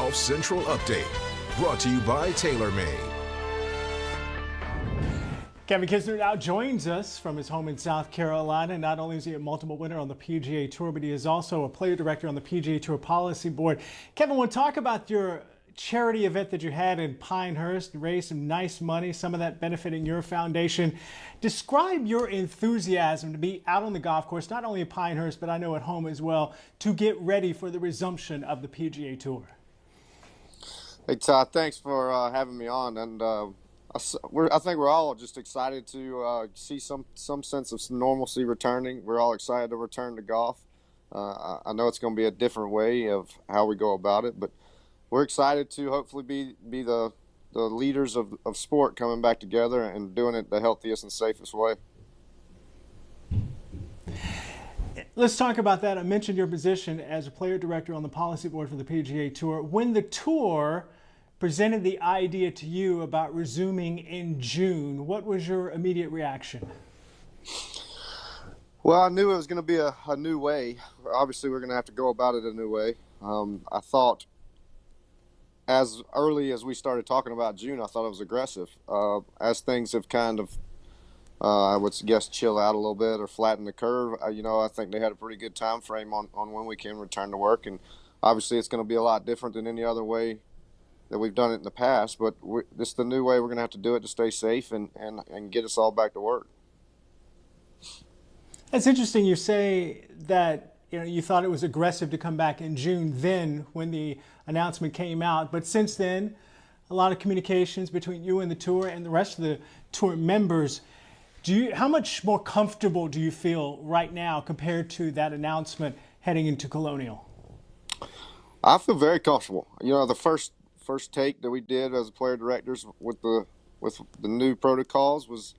Golf Central Update, brought to you by TaylorMade. Kevin Kisner now joins us from his home in South Carolina. Not only is he a multiple winner on the PGA Tour, but he is also a player director on the PGA Tour Policy Board. Kevin, want to talk about your charity event that you had in Pinehurst. You raised some nice money, some of that benefiting your foundation. Describe your enthusiasm to be out on the golf course, not only at Pinehurst, but I know at home as well, to get ready for the resumption of the PGA Tour. Hey, Todd, thanks for having me on. And I think we're all just excited to see some sense of normalcy returning. We're all excited to return to golf. I know it's going to be a different way of how we go about it, but we're excited to hopefully be the leaders of sport coming back together and doing it the healthiest and safest way. Let's talk about that. I mentioned your position as a player director on the policy board for the PGA Tour. When the tour presented the idea to you about resuming in June, what was your immediate reaction? Well, I knew it was going to be a new way. Obviously, we're going to have to go about it a new way. I thought as early as we started talking about June, I thought it was aggressive. As things have kind of, I would guess, chill out a little bit or flatten the curve, I think they had a pretty good time frame on when we can return to work. And obviously, it's going to be a lot different than any other way that we've done it in the past. But this is the new way we're going to have to do it to stay safe and get us all back to work. It's interesting you say that you thought it was aggressive to come back in June then when the announcement came out. But since then, a lot of communications between you and the tour and the rest of the tour members. How much more comfortable do you feel right now compared to that announcement heading into Colonial? I feel very comfortable. The first take that we did as player directors with the new protocols was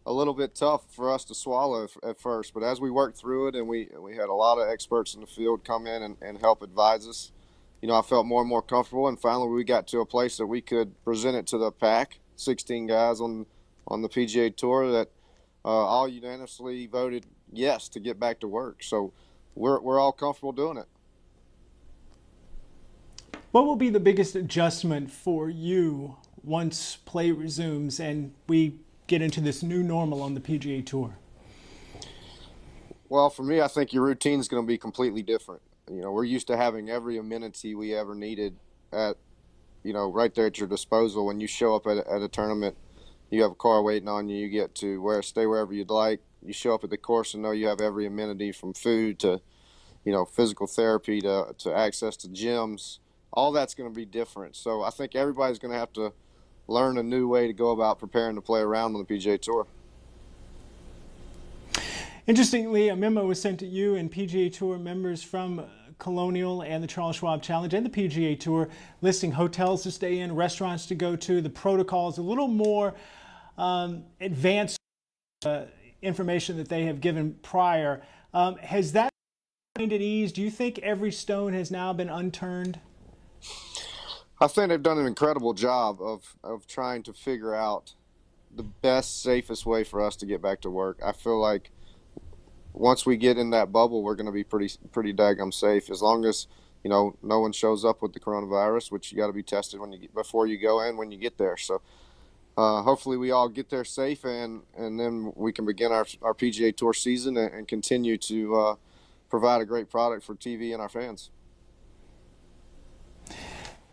a little bit tough for us to swallow at first, but as we worked through it and we had a lot of experts in the field come in and help advise us, I felt more and more comfortable, and finally we got to a place that we could present it to the pack, 16 guys on the PGA Tour that all unanimously voted yes to get back to work. So we're all comfortable doing it. What will be the biggest adjustment for you once play resumes and we get into this new normal on the PGA Tour? Well, for me, I think your routine is going to be completely different. We're used to having every amenity we ever needed at, right there at your disposal. When you show up at a tournament, you have a car waiting on you. You get to stay wherever you'd like. You show up at the course and know you have every amenity from food to, physical therapy to access to gyms. All that's going to be different. So I think everybody's going to have to learn a new way to go about preparing to play around on the PGA Tour. Interestingly, a memo was sent to you and PGA Tour members from Colonial and the Charles Schwab Challenge and the PGA Tour listing hotels to stay in, restaurants to go to, the protocols, a little more advanced information that they have given prior. Has that been at ease? Do you think every stone has now been unturned? I think they've done an incredible job of trying to figure out the best, safest way for us to get back to work. I feel like once we get in that bubble, we're going to be pretty daggum safe, as long as no one shows up with the coronavirus, which you got to be tested before you go in when you get there. So hopefully we all get there safe, and then we can begin our PGA Tour season and continue to provide a great product for TV and our fans.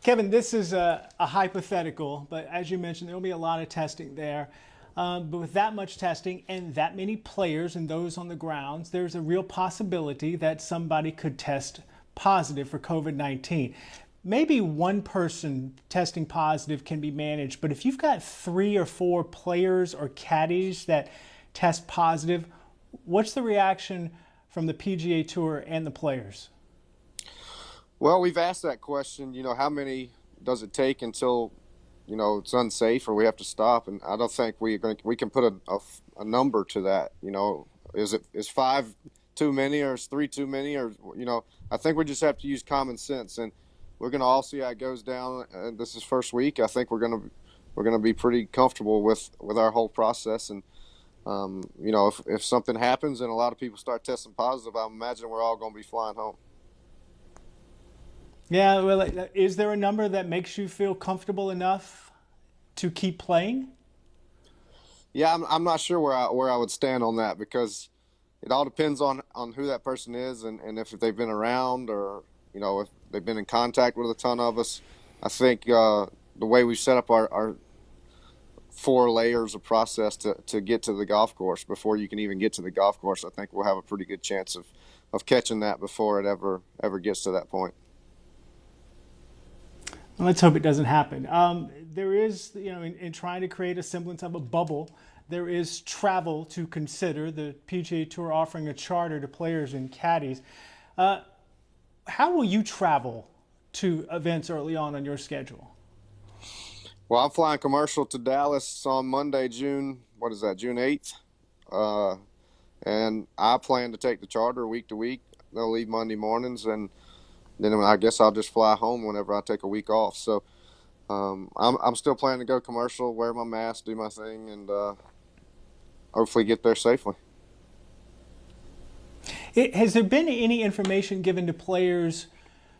Kevin, this is a hypothetical, but as you mentioned, there will be a lot of testing there. But with that much testing and that many players and those on the grounds, there's a real possibility that somebody could test positive for COVID-19. Maybe one person testing positive can be managed, but if you've got 3 or 4 players or caddies that test positive, what's the reaction from the PGA Tour and the players? Well, we've asked that question, how many does it take until, it's unsafe or we have to stop? And I don't think we can put a number to that. Is 5 too many or is 3 too many? Or, I think we just have to use common sense, and we're going to all see how it goes down. This is first week. I think we're going to be pretty comfortable with our whole process. And, if something happens and a lot of people start testing positive, I imagine we're all going to be flying home. Yeah, well, is there a number that makes you feel comfortable enough to keep playing? Yeah, I'm not sure where I would stand on that, because it all depends on who that person is, and if they've been around, or if they've been in contact with a ton of us. I think the way we've set up our 4 layers of process to get to the golf course before you can even get to the golf course, I think we'll have a pretty good chance of catching that before it ever gets to that point. Well, let's hope it doesn't happen. There is, in trying to create a semblance of a bubble, there is travel to consider. The PGA Tour offering a charter to players and caddies. How will you travel to events early on your schedule? Well, I'm flying commercial to Dallas on Monday, June 8th. And I plan to take the charter week to week. They'll leave Monday mornings, and then I guess I'll just fly home whenever I take a week off. So I'm still planning to go commercial, wear my mask, do my thing, and hopefully get there safely. Has there been any information given to players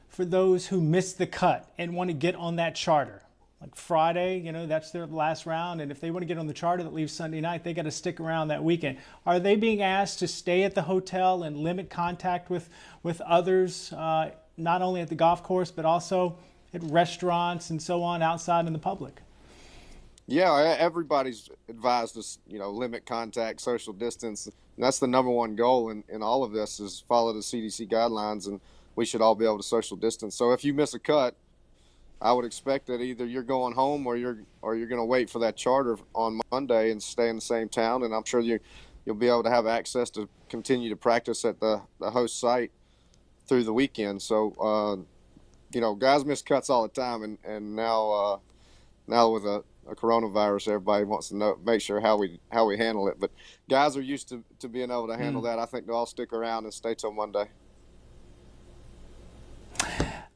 for those who missed the cut and want to get on that charter? Like Friday, that's their last round, and if they want to get on the charter that leaves Sunday night, they got to stick around that weekend. Are they being asked to stay at the hotel and limit contact with others, not only at the golf course, but also at restaurants and so on outside in the public? Yeah, everybody's advised us, limit contact, social distance. And that's the number one goal in all of this, is follow the CDC guidelines, and we should all be able to social distance. So if you miss a cut, I would expect that either you're going home or you're going to wait for that charter on Monday and stay in the same town. And I'm sure you'll be able to have access to continue to practice at the host site through the weekend. So, guys miss cuts all the time, and now with a coronavirus, everybody wants to make sure how we handle it. But guys are used to being able to handle that. I think they'll all stick around and stay till Monday.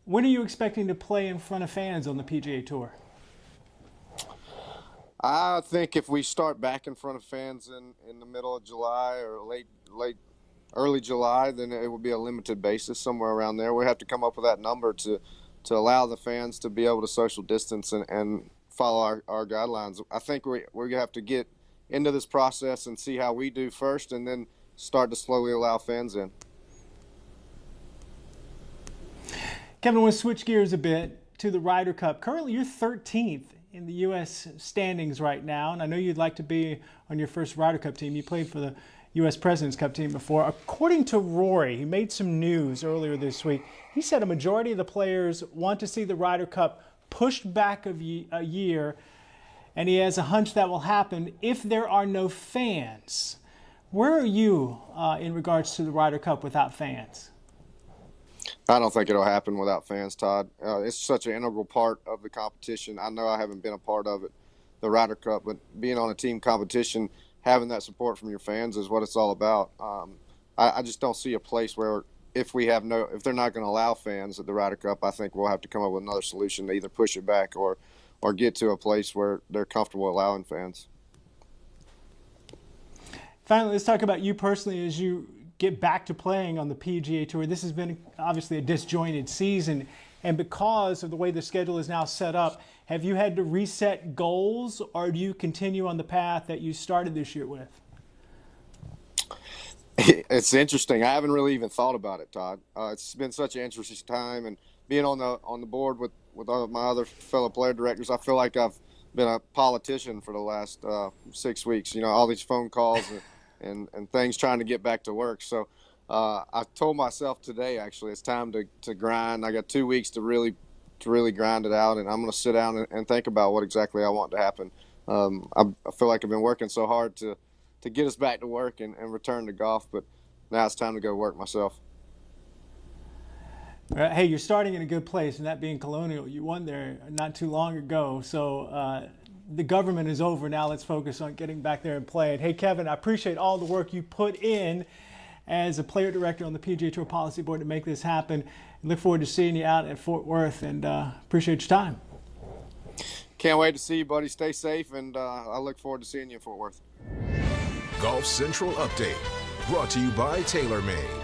When are you expecting to play in front of fans on the PGA Tour? I think if we start back in front of fans in the middle of July or early July, then it will be a limited basis, somewhere around there. We have to come up with that number to allow the fans to be able to social distance and follow our guidelines. I think we have to get into this process and see how we do first, and then start to slowly allow fans in. Kevin, I want to switch gears a bit to the Ryder Cup. Currently, you're 13th in the U.S. standings right now, and I know you'd like to be on your first Ryder Cup team. You played for the U.S. President's Cup team before. According to Rory, he made some news earlier this week. He said a majority of the players want to see the Ryder Cup pushed back a year, and he has a hunch that will happen if there are no fans. Where are you in regards to the Ryder Cup without fans? I don't think it'll happen without fans, Todd. It's such an integral part of the competition. I know I haven't been a part of it, the Ryder Cup, but being on a team competition, having that support from your fans is what it's all about. I just don't see a place where if they're not going to allow fans at the Ryder Cup, I think we'll have to come up with another solution to either push it back or get to a place where they're comfortable allowing fans. Finally, let's talk about you personally as you get back to playing on the PGA Tour. This has been obviously a disjointed season, and because of the way the schedule is now set up, have you had to reset goals, or do you continue on the path that you started this year with? It's interesting. I haven't really even thought about it, Todd. It's been such an interesting time, and being on the board with all my other fellow player directors, I feel like I've been a politician for the last 6 weeks. All these phone calls and things trying to get back to work. So I told myself today, actually, it's time to grind. I got 2 weeks to really grind it out, and I'm going to sit down and think about what exactly I want to happen. I feel like I've been working so hard to get us back to work and return to golf, but now it's time to go work myself. Hey, you're starting in a good place, and that being Colonial. You won there not too long ago, so the government is over. Now let's focus on getting back there and playing. Hey, Kevin, I appreciate all the work you put in as a player director on the PGA Tour Policy Board to make this happen. And look forward to seeing you out at Fort Worth, and appreciate your time. Can't wait to see you, buddy. Stay safe, and I look forward to seeing you in Fort Worth. Golf Central Update, brought to you by TaylorMade.